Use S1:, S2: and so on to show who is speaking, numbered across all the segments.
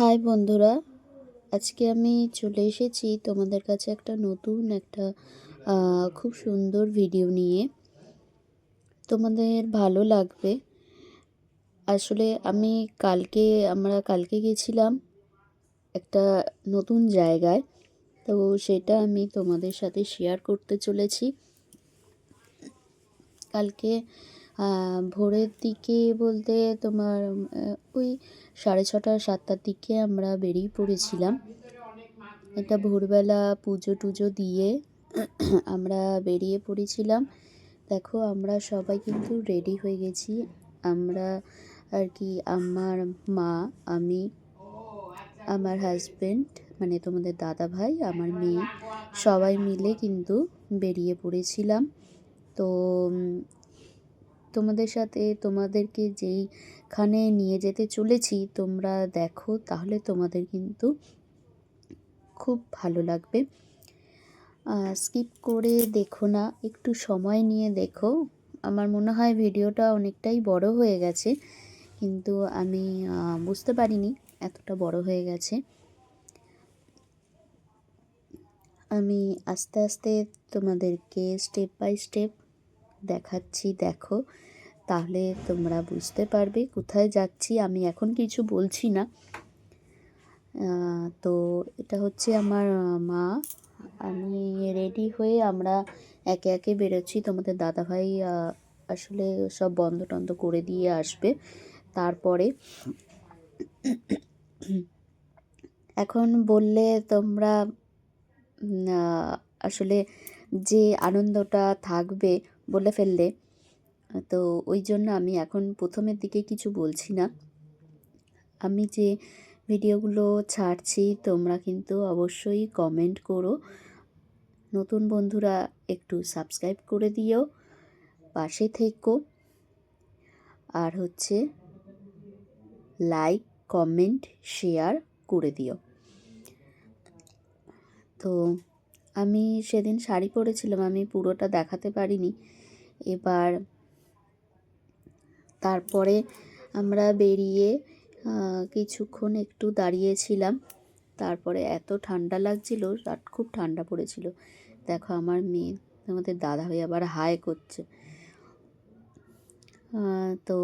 S1: High বন্ধুরা, আজকে আমি চলে এসেছি তোমাদের কাছে একটা নতুন একটা খুব সুন্দর ভিডিও নিয়ে। তোমাদের ভালো লাগবে। আসলে আমরা কালকে গেছিলাম একটা নতুন জায়গায়, তো সেটা আমি তোমাদের সাথে শেয়ার করতে চলেছি। কালকে ভোরের দিকে বলতে তোমার ওই 6:30-7টার দিকে আমরা বেরিয়ে পড়েছিলাম। এটা ভোরবেলা পুজো টুজো দিয়ে আমরা বেরিয়ে পড়েছিলাম। দেখো আমরা সবাই কিন্তু রেডি হয়ে গেছি। আমরা আর কি আমার মা, আমি, আমার হাজব্যান্ড মানে তোমাদের দাদা ভাই, আমার মেয়ে, সবাই মিলে কিন্তু বেরিয়ে পড়েছিলাম। তো তোমাদেরকে যেইখানে নিয়ে যেতে চলেছি তোমরা দেখো, তাহলে তোমাদের কিন্তু খুব ভালো লাগবে। স্কিপ করে দেখো না, একটু সময় নিয়ে দেখো। আমার মনে হয় ভিডিওটা অনেকটাই বড় হয়ে গেছে, কিন্তু আমি বুঝতে পারিনি এতটা বড় হয়ে গেছে। আমি আস্তে আস্তে তোমাদেরকে স্টেপ বাই স্টেপ দেখাচ্ছি, দেখো, তাহলে তোমরা বুঝতে পারবে কোথায় যাচ্ছি। আমি এখন কিছু বলছি না। তো এটা হচ্ছে আমার মা, আমি রেডি হয়ে আমরা একে একে বেরোচ্ছি। তোমাদের দাদাভাই আসলে সব বন্ধ টন্ধ করে দিয়ে আসবে। তারপরে এখন বললে তোমরা আসলে যে আনন্দটা থাকবে বলে ফেললে, তো ওই জন্য আমি এখন প্রথমের দিকে কিছু বলছি না। আমি যে ভিডিওগুলো ছাড়ছি তোমরা কিন্তু অবশ্যই কমেন্ট করো। নতুন বন্ধুরা একটু সাবস্ক্রাইব করে দিও, পাশে থেকো, আর হচ্ছে লাইক কমেন্ট শেয়ার করে দিও। তো আমি সেদিন শাড়ি পরেছিলাম, আমি পুরোটা দেখাতে পারিনি। এবার তারপরে আমরা বেরিয়ে কিছুক্ষণ একটু দাঁড়িয়েছিলাম। তারপরে এত ঠান্ডা লাগছিল, খুব ঠান্ডা পড়েছিল। দেখো আমার মেয়ে, আমাদের দাদা ভাই আবার হাই করছে। তো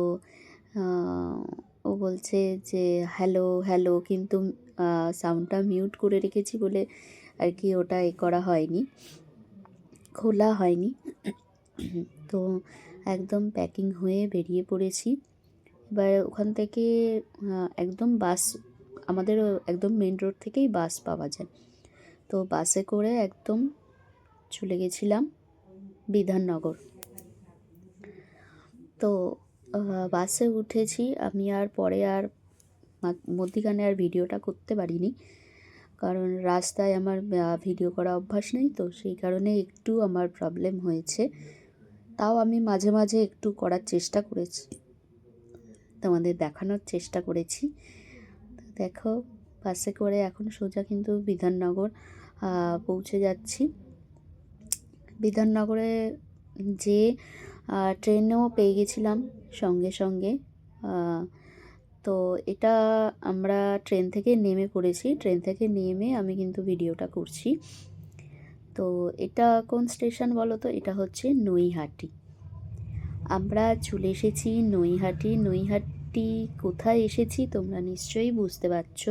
S1: ও বলছে যে হ্যালো হ্যালো, কিন্তু সাউন্ডটা মিউট করে রেখেছি বলে আর কি ওটা করা হয়নি, খোলা হয়নি। তো একদম প্যাকিং হয়ে বেরিয়ে পড়েছি। এবার ওখান থেকে একদম বাস, আমাদের একদম মেন রোড থেকেই বাস পাওয়া যায়। তো বাসে করে একদম চলে গেছিলাম বিধাননগর। তো বাসে উঠেছি আমি, আর পরে আর মধ্যিখানে আর ভিডিওটা করতে পারিনি, কারণ রাস্তায় আমার ভিডিও করা অভ্যাস নেই, তো সেই কারণে একটু আমার প্রবলেম হয়েছে। তাও আমি মাঝে মাঝে একটু করার চেষ্টা করেছি, তোমাদের দেখানোর চেষ্টা করেছি। দেখো বাসে করে এখন সোজা কিন্তু বিধাননগর পৌঁছে যাচ্ছি। বিধাননগরে যে ট্রেনেও পেয়ে গেছিলাম সঙ্গে সঙ্গে। তো এটা আমরা ট্রেন থেকে নেমে পড়েছি, ট্রেন থেকে নেমে আমি কিন্তু ভিডিওটা করছি। তো এটা কোন স্টেশন বলো তো? এটা হচ্ছে নৈহাটি। আমরা চলে এসেছি নৈহাটি। নৈহাটি কোথায় এসেছি তোমরা নিশ্চয়ই বুঝতে পারছো।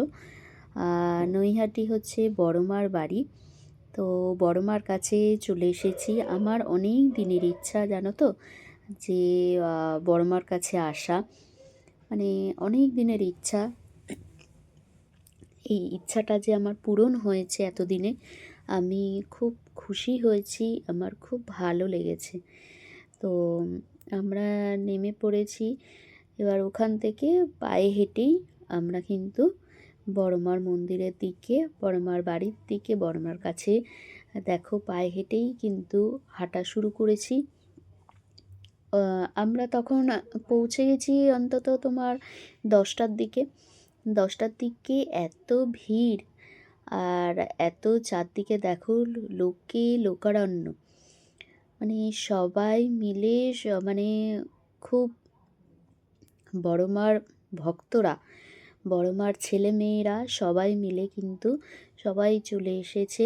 S1: নৈহাটি হচ্ছে বড়মার বাড়ি। তো বড়মার কাছে চলে এসেছি। আমার অনেক দিনের ইচ্ছা জানো তো, যে বড়মার কাছে আসা, মানে অনেক দিনের ইচ্ছা। এই ইচ্ছাটা যে আমার পূরণ হয়েছে এতদিনে, আমি খুব খুশি হয়েছি, আমার খুব ভালো লেগেছে। তো আমরা নেমে পড়েছি। এবার ওখান থেকে পায়ে হেঁটেই আমরা কিন্তু বড়মার মন্দিরের দিকে, বড়মার বাড়ির দিকে, বড়মার কাছে দেখো পায়ে হেঁটেই কিন্তু হাঁটা শুরু করেছি। আমরা তখন পৌঁছে গেছি অন্তত তোমার 10টার দিকে। 10টার দিকে এত ভিড়, আর এত চারদিকে দেখো লোকারণ্য, মানে সবাই মিলে মানে খুব বড়মার ভক্তরা বড় মার ছেলে মেয়েরা সবাই মিলে কিন্তু সবাই চলে এসেছে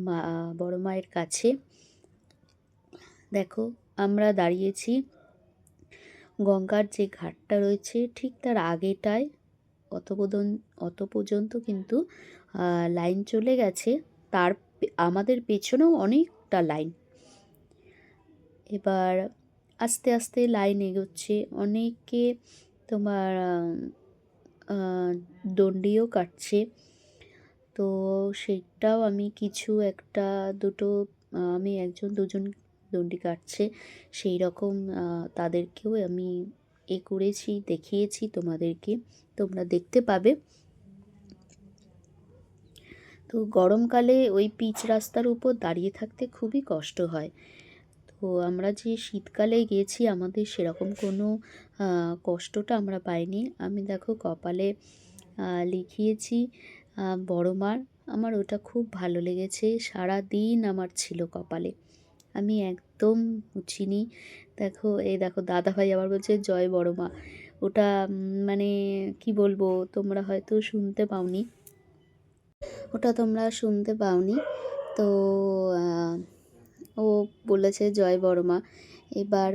S1: মা বড় মায়ের কাছে। দেখো আমরা দাঁড়িয়েছি গঙ্গার যে ঘাটটা রয়েছে ঠিক তার আগেটায়। অত পর্যন্ত কিন্তু লাইন চলে গেছে, তার আমাদের পেছনেও অনেকটা লাইন। এবার আস্তে আস্তে লাইন এগোচ্ছে, অনেকে তোমার দণ্ডিও কাটছে। তো সেটাও আমি কিছু একটা দুটো আমি একজন দুজন দণ্ডি কাটছে সেই রকম তাদেরকেও আমি করেছি, দেখিয়েছি তোমাদেরকে, তোমরা দেখতে পাবে। তো গরমকালে ওই পিচ রাস্তার উপর দাঁড়িয়ে থাকতে খুবই কষ্ট হয়। তো আমরা যে শীতকালে গেছি আমাদের সেরকম কোনো কষ্টটা আমরা পাইনি। আমি দেখো কপালে লিখিয়েছি বড় মার, আমার ওটা খুব ভালো লেগেছে, সারা দিন আমার ছিল কপালে, আমি একদম মুছিনি। দেখো এই দেখো দাদাভাই আবার বলছে জয় বড় মা। ওটা মানে কি বলবো, তোমরা হয়তো শুনতে পাওনি, ওটা তোমরা শুনতে পাওনি। তো ও বলেছে জয় বড় মা। এবার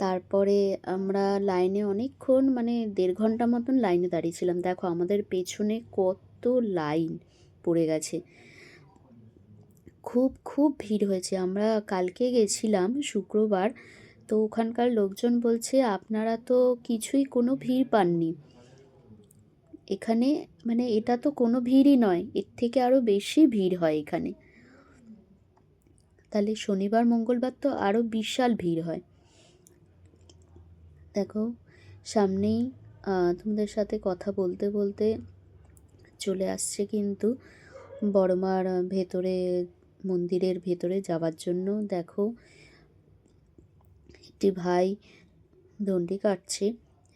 S1: তারপরে আমরা লাইনে অনেকক্ষণ মানে 1.5 ঘন্টা মতন লাইনে দাঁড়িয়েছিলাম। দেখো আমাদের পেছনে কত লাইন পড়ে গেছে, খুব খুব ভিড় হয়েছে। আমরা কালকে গেছিলাম শুক্রবার, তো ওখানকার লোকজন বলছে আপনারা তো কিছুই কোনো ভিড় পাননি এখানে, মানে এটা তো কোনো ভিড়ই নয়, এর থেকে আরও বেশি ভিড় হয় এখানে। তাহলে শনিবার মঙ্গলবার তো আরও বিশাল ভিড় হয়। দেখো সামনেই তোমাদের সাথে কথা বলতে বলতে চলে আসছে কিন্তু বড়মার ভেতরে, মন্দিরের ভেতরে যাওয়ার জন্য। দেখো একটি ভাই দণ্ডি কাটছে,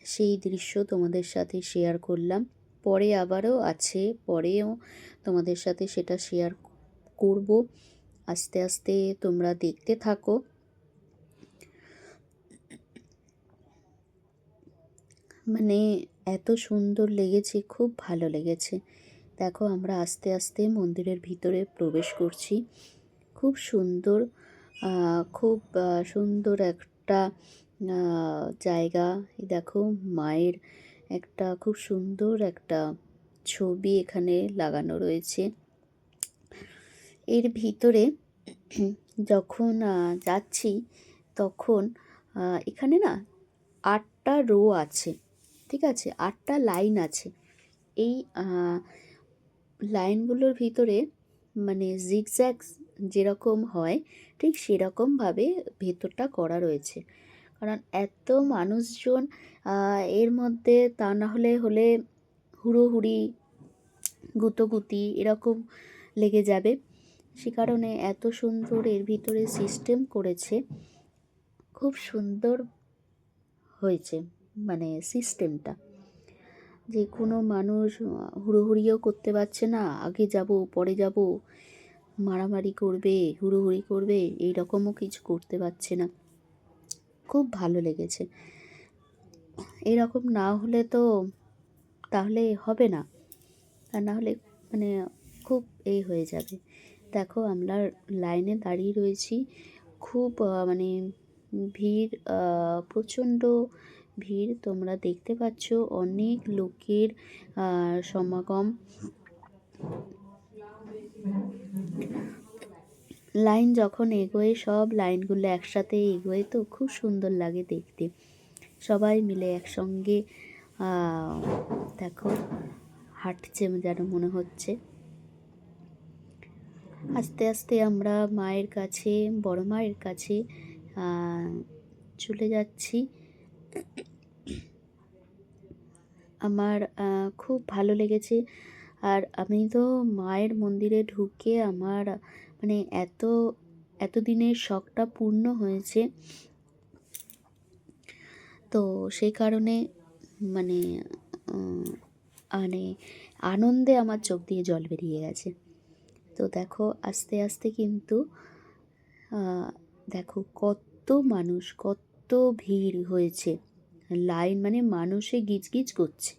S1: সেই দৃশ্য তোমাদের সাথে শেয়ার করলাম। পরে আবারও আছে, পরেও তোমাদের সাথে সেটা শেয়ার করব। আস্তে আস্তে তোমরা দেখতে থাকো। মানে এত সুন্দর লেগেছে, খুব ভালো লেগেছে। দেখো আমরা আস্তে আস্তে মন্দিরের ভিতরে প্রবেশ করছি। খুব সুন্দর, খুব সুন্দর একটা জায়গা। দেখো মায়ের একটা খুব সুন্দর একটা ছবি এখানে লাগানো রয়েছে। এর ভিতরে যখন যাচ্ছি তখন এখানে না 8টা রো আছে, ঠিক আছে, 8টা লাইন আছে। এই লাইনগুলোর ভিতরে মানে জিগজ্যাগ যেরকম হয় ঠিক সেরকমভাবে ভেতরটা করা রয়েছে। কারণ এত মানুষজন এর মধ্যে তা না হলে হুড়োহুড়ি গুতোগুতি এরকম লেগে যাবে, সে কারণে এত সুন্দর এর ভিতরে সিস্টেম করেছে, খুব সুন্দর হয়েছে মানে সিস্টেমটা। যে কোনো মানুষ হুড়োহুড়িও করতে পারছে না, আগে যাব পরে যাব, মারামারি করবে হুড়োহুড়ি করবে এই রকমও কিছু করতে পারছে না। খুব ভালো লেগেছে। এরকম না হলে তো তাহলে হবে না, আর না হলে মানে খুব হয়ে যাবে। দেখো আমরা লাইনে দাঁড়িয়ে রয়েছি, খুব মানে ভিড়, প্রচণ্ড ভিড় তোমরা দেখতে পাচ্ছ, অনেক লোকের সমাগম। লাইন যখন এগোয় সব লাইনগুলো একসাথে এগোয় তো খুব সুন্দর লাগে দেখতে, সবাই মিলে একসঙ্গে দেখো হাঁটছে যেন মনে হচ্ছে। আস্তে আস্তে আমরা মায়ের কাছে, বড় মায়ের কাছে চলে যাচ্ছি। আমার খুব ভালো লেগেছে। আর আমি তো মায়ের মন্দিরে ঢুকে আমার মানে এতদিনের শখটা পূর্ণ হয়েছে। তো সেই কারণে মানে মানে আনন্দে আমার চোখ দিয়ে জল বেরিয়ে গেছে। তো দেখো আস্তে আস্তে কিন্তু দেখো কত মানুষ, কত ভিড় হয়েছে লাইন, মানে মানুষে গিজগিজ করছে,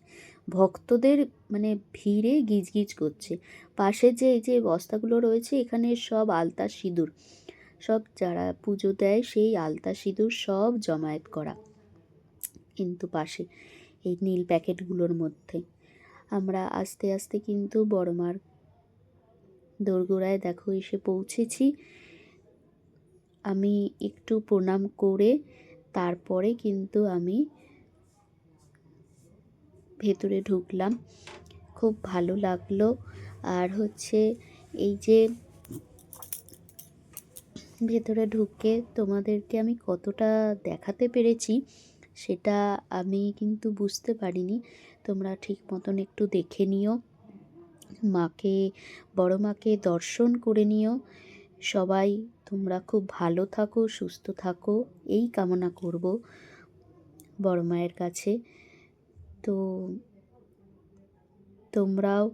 S1: ভক্তদের মানে ভিড়ে গিজগিজ করছে। পাশে যে এই যে বস্তাগুলো রয়েছে, এখানে সব আলতা সিঁদুর, সব যারা পুজো দেয় সেই আলতা সিঁদুর সব জমায়েত করা কিন্তু পাশে এই নীল প্যাকেটগুলোর মধ্যে। আমরা আস্তে আস্তে কিন্তু বড়মার দোরগোড়ায় দেখো এসে পৌঁছেছি। আমি একটু প্রণাম করে তারপরে কিন্তু আমি ভেতরে ঢুকলাম। খুব ভালো লাগলো। আর হচ্ছে এই যে ভেতরে ঢুকে তোমাদেরকে আমি কতটা দেখাতে পেরেছি সেটা আমি কিন্তু বুঝতে পারিনি। তোমরা ঠিক মতন একটু দেখে নিও, মাকে, বড় মাকে দর্শন করে নিও। সবাই তোমরা খুব ভালো থাকো, সুস্থ থাকো, এই কামনা করব বড় মায়ের কাছে। তো তোমরাও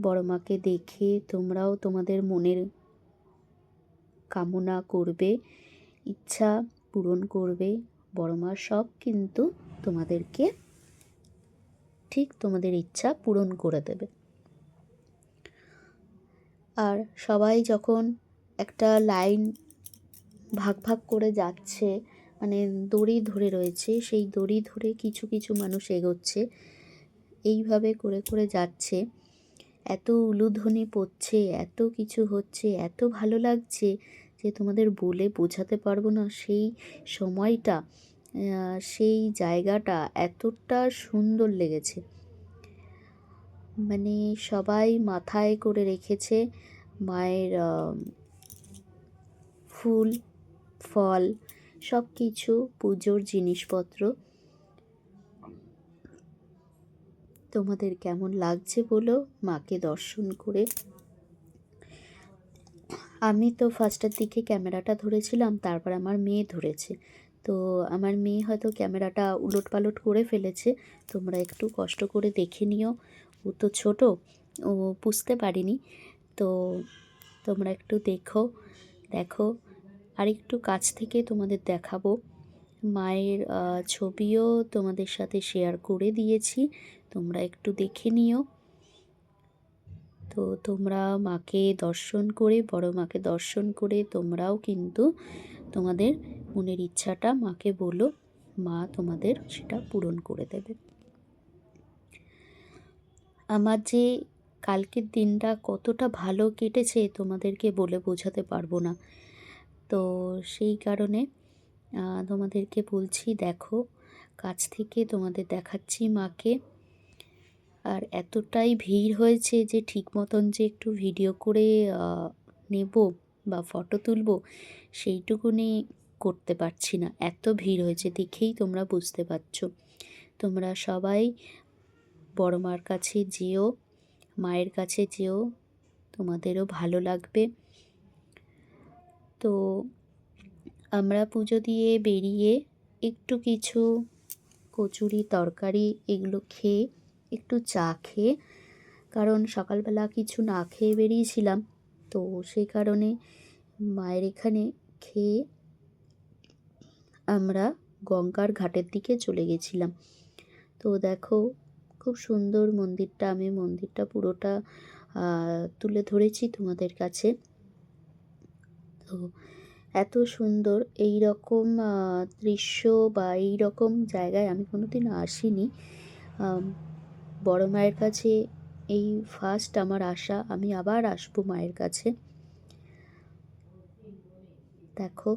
S1: বড় মাকে দেখে তোমরাও তোমাদের মনের কামনা করবে, ইচ্ছা পূরণ করবে। বড় মা সব কিন্তু তোমাদেরকে ঠিক তোমাদের ইচ্ছা পূরণ করে দেবে। আর সবাই যখন একটা লাইন ভাগ ভাগ করে যাচ্ছে, মানে দড়ি ধরে রয়েছে, সেই দড়ি ধরে কিছু কিছু মানুষ এগোচ্ছে, এইভাবে করে করে যাচ্ছে। এত উলুধ্বনি পড়ছে, এত কিছু হচ্ছে, এত ভালো লাগছে যে তোমাদের বলে বোঝাতে পারবো না। সেই সময়টা, সেই জায়গাটা এতটা সুন্দর লেগেছে। মানে সবাই মাথায় করে রেখেছে মায়ের ফুল ফল, সব কিছু পুজোর জিনিসপত্র। তোমাদের কেমন লাগছে বলো মাকে দর্শন করে? আমি তো ফার্স্টের দিকে ক্যামেরাটা ধরেছিলাম, তারপর আমার মেয়ে ধরেছে। তো আমার মেয়ে হয়তো ক্যামেরাটা উলটপালট করে ফেলেছে, তোমরা একটু কষ্ট করে দেখে নিও। ও তো ছোটো, ও বুঝতে পারিনি। তো তোমরা একটু দেখো। আর একটু কাছ থেকে তোমাদের দেখাবো। মায়ের ছবিও তোমাদের সাথে শেয়ার করে দিয়েছি, তোমরা একটু দেখে নিও। তো তোমরা মাকে দর্শন করে, বড় মাকে দর্শন করে তোমরাও কিন্তু তোমাদের মনের ইচ্ছাটা মাকে বলো, মা তোমাদের সেটা পূরণ করে দেবে। আমার যে কালকের দিনটা কতটা ভালো কেটেছে তোমাদেরকে বলে বোঝাতে পারবো না। তো সেই কারণে তোমাদেরকে বলছি, দেখো কাছ থেকে তোমাদের দেখাচ্ছি মাকে। আর এতটাই ভিড় হয়েছে যে ঠিক মতন যে একটু ভিডিও করে নেব বা ফটো তুলব সেইটুকুনি করতে পারছি না, এত ভিড় হয়েছে। দেখেই তোমরা বুঝতে পারছো। তোমরা সবাই বড় মার কাছে যেও, মায়ের কাছে যেও, তোমাদেরও ভালো লাগবে। তো আমরা পুজো দিয়ে বেরিয়ে একটু কিছু কচুরি তরকারি এগুলো খেয়ে, একটু চা খেয়ে, কারণ সকালবেলা কিছু না খেয়ে বেরিয়েছিলাম, তো সেই কারণে মায়ের এখানে খেয়ে আমরা গঙ্গার ঘাটের দিকে চলে গেছিলাম। তো দেখো খুব সুন্দর মন্দিরটা, আমি মন্দিরটা পুরোটা তুলে ধরেছি তোমাদের কাছে। তো এত সুন্দর এই রকম দৃশ্য বা এই রকম জায়গায় আমি কোনোদিন আসিনি। বড় মায়ের কাছে এই ফার্স্ট আমার আসা, আমি আবার আসবো মায়ের কাছে। দেখো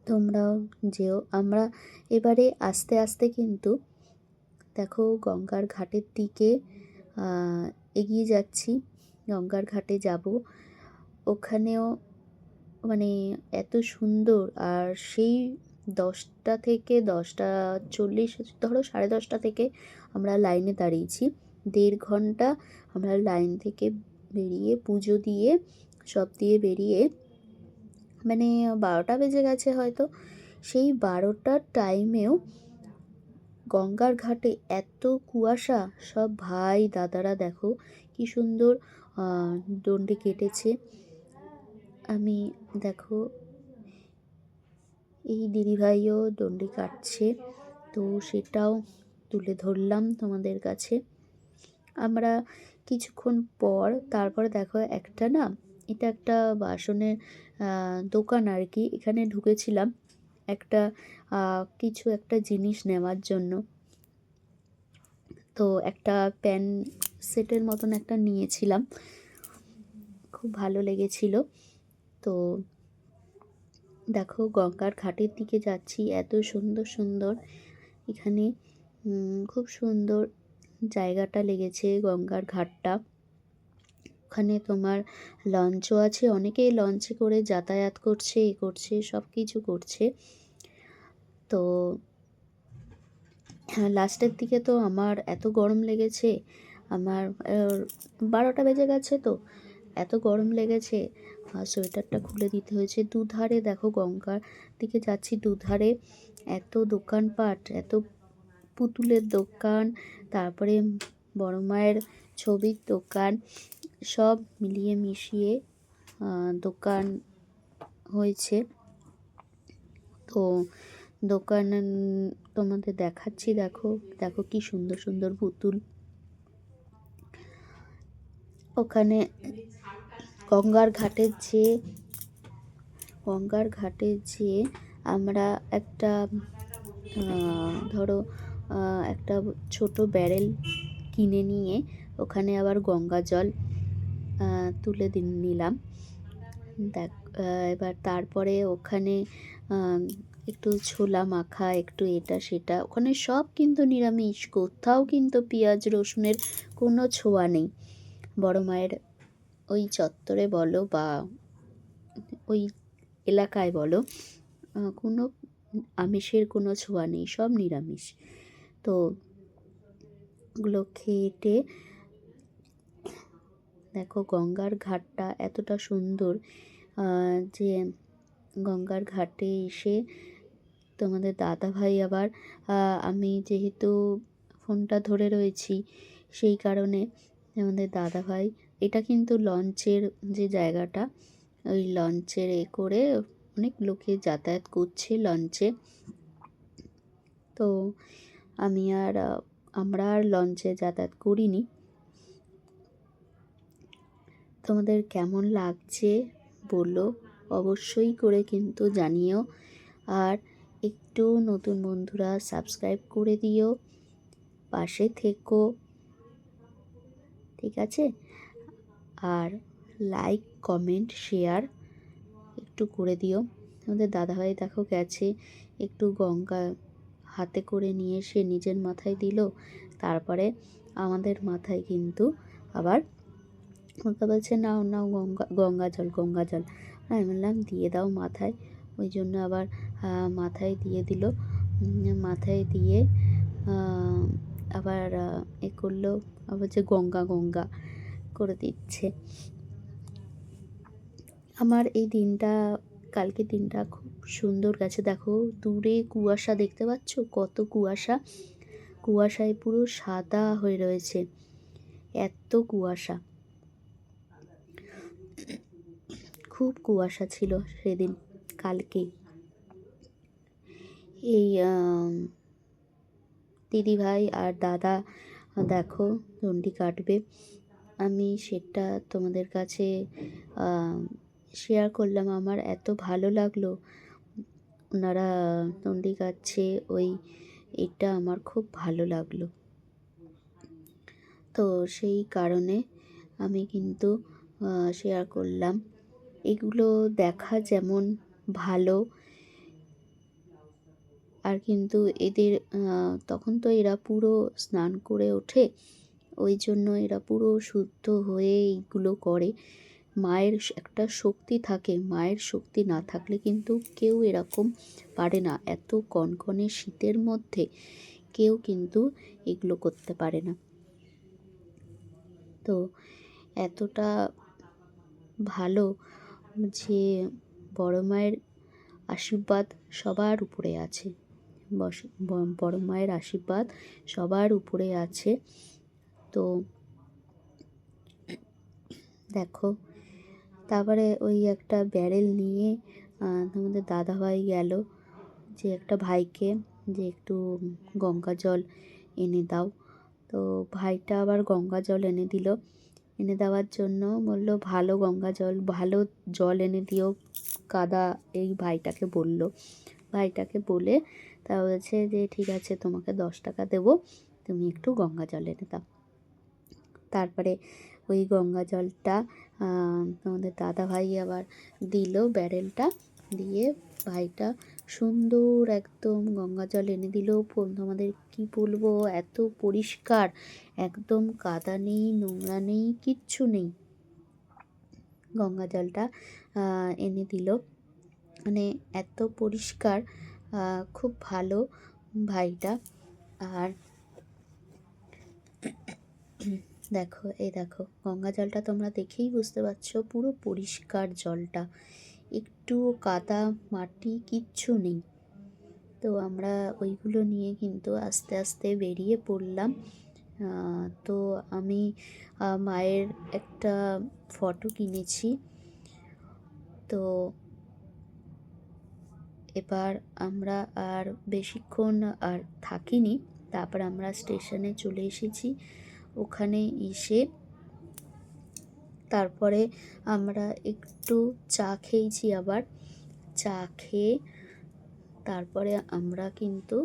S1: তোমরাও যেও। আমরা এবারে আস্তে আস্তে কিন্তু দেখো গঙ্গার ঘাটের দিকে এগিয়ে যাচ্ছি। গঙ্গার ঘাটে যাব, ওখানেও মানে এত সুন্দর। আর সেই 10টা থেকে 10টা 40, ধরো 10:30 থেকে আমরা লাইনে দাঁড়িয়েছি। 1.5 ঘন্টা আমরা লাইন থেকে বেরিয়ে, পুজো দিয়ে সব দিয়ে বেরিয়ে, মানে 12টা বেজে গেছে হয়তো। সেই 12টার টাইমেও গঙ্গার ঘাটে এত কুয়াশা, সব ভাই দাদারা দেখো কি সুন্দর ডন্ডি কেটেছে। আমি দেখো এই দিদিভাইও দণ্ডি কাটছে, তো সেটাও তুলে ধরলাম তোমাদের কাছে। আমরা কিছুক্ষণ পর তারপরে দেখো একটা না, এটা একটা বাসনের দোকান আর কি। এখানে ঢুকেছিলাম একটা কিছু একটা জিনিস নেওয়ার জন্য। তো একটা প্যান সেটের মতন একটা নিয়েছিলাম, খুব ভালো লেগেছিল। তো দেখো গঙ্গার ঘাটের দিকে যাচ্ছি, এত সুন্দর সুন্দর এখানে, খুব সুন্দর জায়গাটা লেগেছে গঙ্গার ঘাটটা। ওখানে তোমার লঞ্চও আছে, অনেকেই লঞ্চে করে যাতায়াত করছে, এ করছে, সব কিছু করছে। তো লাস্টের দিকে তো আমার এত গরম লেগেছে, আমার 12টা বেজে গেছে, তো এত গরম লেগেছে সোয়েটারটা খুলে দিতে হয়েছে। দুধারে দেখো গঙ্গার দিকে যাচ্ছি, দুধারে এত দোকানপাট, এত পুতুলের দোকান, তারপরে বড় মায়ের ছবির দোকান, সব মিলিয়ে মিশিয়ে দোকান হয়েছে। তো দোকান তোমাদের দেখাচ্ছি, দেখো দেখো কি সুন্দর সুন্দর পুতুল। ওখানে গঙ্গার ঘাটে যে আমরা একটা ধরো একটা ছোট ব্যারেল কিনে নিয়ে ওখানে আবার গঙ্গা জল তুলে নিলাম। দেখ এবার তারপরে ওখানে একটু ছোলা মাখা, একটু এটা সেটা, ওখানে সব কিন্তু নিরামিষ, কোথাও কিন্তু পেঁয়াজ রসুনের কোনো ছোঁয়া নেই। বড় মায়ের ওই চত্বরে বলো বা ওই এলাকায় বলো, কোনো আমিষের কোনো ছোঁয়া নেই, সব নিরামিষ। তো ওগুলো খেয়ে দেখো গঙ্গার ঘাটটা এতটা সুন্দর যে গঙ্গার ঘাটে এসে তোমাদের দাদাভাই আবার আমি যেহেতু ফোনটা ধরে রয়েছি সেই কারণে আমাদের দাদাভাই, এটা কিন্তু লঞ্চের যে জায়গাটা, ওই লঞ্চের করে অনেক লোকে যাতায়াত করছে লঞ্চে। তো আমরা আর লঞ্চে যাতায়াত করিনি। তোমাদের কেমন লাগছে বলো অবশ্যই করে কিন্তু জানিও, আর একটু নতুন বন্ধুরা সাবস্ক্রাইব করে দিও, পাশে থেকো, ঠিক আছে? আর লাইক কমেন্ট শেয়ার একটু করে দিও। আমাদের দাদাভাই দেখো গেছে, একটু গঙ্গা হাতে করে নিয়ে সে নিজের মাথায় দিল, তারপরে আমাদের মাথায় কিন্তু আবার আমাকে বলছে নাও নাও গঙ্গা জল গঙ্গা জল। আমি বললাম দিয়ে দাও মাথায়, ওই জন্য আবার মাথায় দিয়ে দিল। মাথায় দিয়ে আবার এ করলো, আবার যে গঙ্গা গঙ্গা করে দিচ্ছে। আমার এই দিনটা, কালকের দিনটা খুব সুন্দর গেছে। দেখো দূরে কুয়াশা দেখতে পাচ্ছ, কত কুয়াশা, কুয়াশায় পুরো সাদা হয়ে রয়েছে, এত কুয়াশা, খুব কুয়াশা ছিল সেদিন কালকে। এই দিদিভাই আর দাদা দেখো দণ্ডি কাটবে, আমি সেটা তোমাদের কাছে শেয়ার করলাম। আমার এত ভালো লাগলো ওনারা দণ্ডি কাটছে, এটা আমার খুব ভালো লাগলো। তো সেই কারণে আমি কিন্তু শেয়ার করলাম। এগুলো দেখা যেমন ভালো, আর কিন্তু এদের তখন তো এরা পুরো স্নান করে ওঠে, ওই জন্য এরা পুরো শুদ্ধ হয়ে এইগুলো করে। মায়ের একটা শক্তি থাকে, মায়ের শক্তি না থাকলে কিন্তু কেউ এরকম পারে না, এত কনকনে শীতের মধ্যে কেউ কিন্তু এগুলো করতে পারে না। তো এতটা ভালো যে বড় মায়ের আশীর্বাদ সবার উপরে আছে, বড় মায়ের আশীর্বাদ সবার উপরে আছে। তো দেখো তারপরে ওই একটা ব্যারেল নিয়ে তোমাদের দাদাভাই গেল, যে একটা ভাইকে যে একটু গঙ্গা জল এনে দাও। তো ভাইটা আবার গঙ্গা জল এনে দিল। এনে দেওয়ার জন্য বলল ভালো গঙ্গা জল, ভালো জল এনে দিও কাদা, এই ভাইটাকে বলল। ভাইটাকে বলে তা বলছে যে ঠিক আছে তোমাকে 10 টাকা দেবো, তুমি একটু গঙ্গা জল এনে দাও। তারপরে ওই গঙ্গা জলটা তোমাদের দাদা ভাই আবার দিল ব্যারেলটা, দিয়ে ভাইটা সুন্দর একদম গঙ্গা জল এনে দিল। তোমাদের কি বলবো, এত পরিষ্কার, একদম কাদা নেই, নোংরা নেই, কিচ্ছু নেই। গঙ্গা জলটা এনে দিল, মানে এত পরিষ্কার, খুব ভালো ভাইটা। আর দেখো, এই দেখো গঙ্গা জলটা তোমরা দেখেই বুঝতে পারছো, পুরো পরিষ্কার জলটা, একটু কাদা মাটি কিচ্ছু নেই। তো আমরা ওইগুলো নিয়ে কিন্তু আস্তে আস্তে বেরিয়ে পড়লাম। তো আমি মায়ের একটা ফটো কিনেছি। তো এবার আমরা আর বেশিক্ষণ আর থাকিনি, তারপর আমরা স্টেশনে চলে এসেছি। ওখানে এসে তারপরে আমরা একটু চা খেয়েছি, আবার চা খেয়ে তারপরে আমরা কিন্তু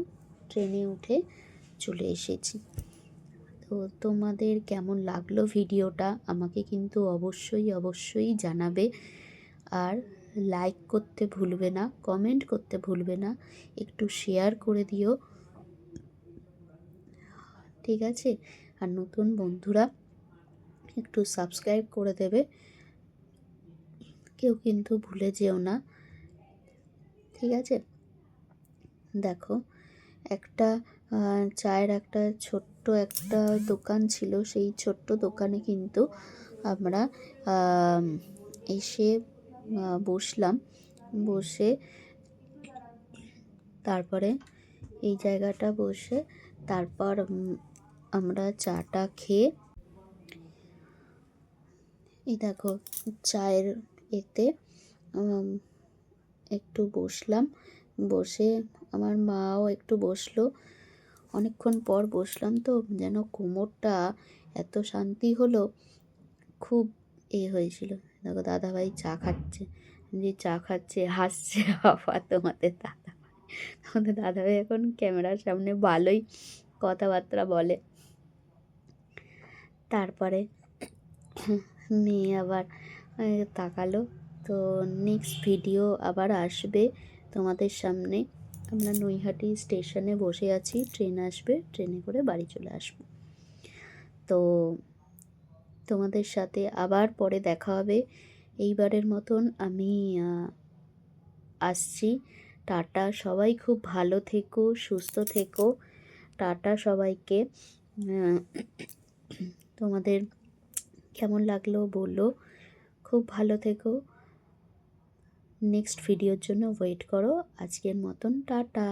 S1: ট্রেনে উঠে চলে এসেছি। তো তোমাদের কেমন লাগলো ভিডিওটা আমাকে কিন্তু অবশ্যই অবশ্যই জানাবে। আর লাইক করতে ভুলবে না, কমেন্ট করতে ভুলবে না, একটু শেয়ার করে দিও, ঠিক আছে? আর নতুন বন্ধুরা একটু সাবস্ক্রাইব করে দেবে, কেউ কিন্তু ভুলে যেও না, ঠিক আছে? দেখো, একটা চায়ের একটা ছোট্ট একটা দোকান ছিল, সেই ছোট্ট দোকানে কিন্তু আমরা এসে বসলাম। বসে তারপরে এই জায়গাটা বসে তারপর আমরা চাটা খেয়ে, এই দেখো চায়ের এতে একটু বসলাম। বসে আমার মাও একটু বসলো। অনেকক্ষণ পর বসলাম তো যেন কোমরটা এত শান্তি হলো, খুব হয়েছিল। দেখো দাদাভাই চা খাচ্ছে, যে চা খাচ্ছে হাসছে আবার তোমাদের দাদাভাই এখন ক্যামেরার সামনে ভালোই কথাবার্তা বলে। তারপরে মেয়ে আবার তাকালো। তো নেক্সট ভিডিও আবার আসবে তোমাদের সামনে। আমরা নৈহাটি স্টেশনে বসে আছি, ট্রেন আসবে, ট্রেনে করে বাড়ি চলে আসবো। তো তোমাদের সাথে আবার পরে দেখা হবে। এইবারের মতন আমি আসছি। টাটা, সবাই খুব ভালো থেকো, সুস্থ থেকো। টাটা সবাইকে। তোমাদের কেমন লাগলো বলো, খুব ভালো থেকো। নেক্সট ভিডিওর জন্য ওয়েট করো। আজকের মতন টাটা।